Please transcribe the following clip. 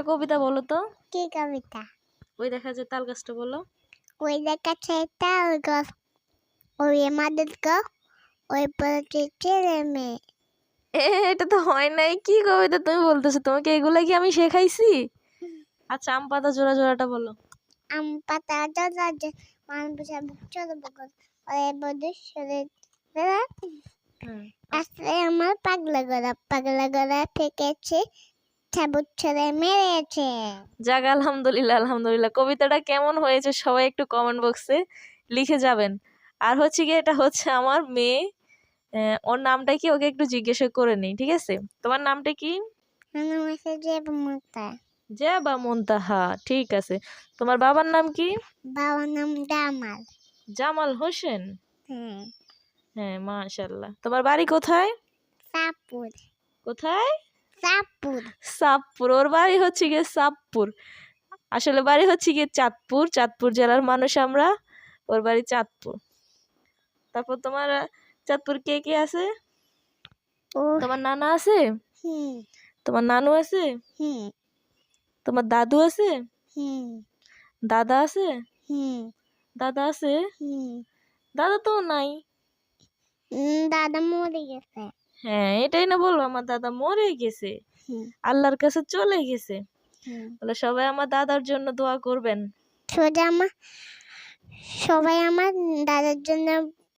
কবিতা বলো তো। কি কবিতা? ওই দেখা যায় তাল গাছটা বলো। ওই দেখাচ্ছে তাল গাছ, ওই আমাদের গাছ, ওই পড়েছে ছেলে মেয়ে। এটা তো হয় নাই। কি কবিতা তুমি বলতেছো? তোমাকে এগুলা কি আমি শেখাইছি? আচ্ছা, আম পাতা জোড়া জোড়াটা বলো। আম পাতা জোড়া মানুষ চলে বকল, ওই বধূ সরে আসলে আমার পাগলা গলা থেকেছে, ছাবুক ছেড়ে মেরেছে। যাক, আলহামদুলিল্লাহ আলহামদুলিল্লাহ। কবিতাটা কেমন হয়েছে সবাই একটু কমেন্ট বক্সে লিখে যাবেন। আর হচ্ছে কি, এটা হচ্ছে আমার মেয়ে, ওর নামটা কি ওকে একটু জিজ্ঞাসা করে নিই, ঠিক আছে? তোমার নামটা কি? জেবা মুনতাহা, ঠিক আছে। তোমার বাবার নাম কি? বাবার নাম জামাল। জামাল হোসেন। হ্যাঁ। হ্যাঁ, মাশাআল্লাহ। তোমার বাড়ি কোথায়? সাপুর। কোথায়? সাপুর। সাতপুর। ওর বাড়ি হচ্ছে গিয়ে সাতপুর। আসলে বাড়ি হচ্ছে গিয়ে চাঁদপুর, চাঁদপুর জেলার মানুষ আমরা। ওর বাড়ি চাঁদপুর। তারপর তোমার চাঁদপুর কে কে আছে? তোমার নানা আছে? তোমার নানু আছে? তোমার দাদু আছে? দাদা আছে? দাদা আছে? দাদা তো নাই। দাদা মরে গেছে। হ্যাঁ, এটাই না বলবো, আমার দাদা মরে গেছে, আল্লাহর কাছে চলে গেছে। বলে সবাই আমার দাদার জন্য দোয়া করবেন। সবাই আমার দাদার জন্য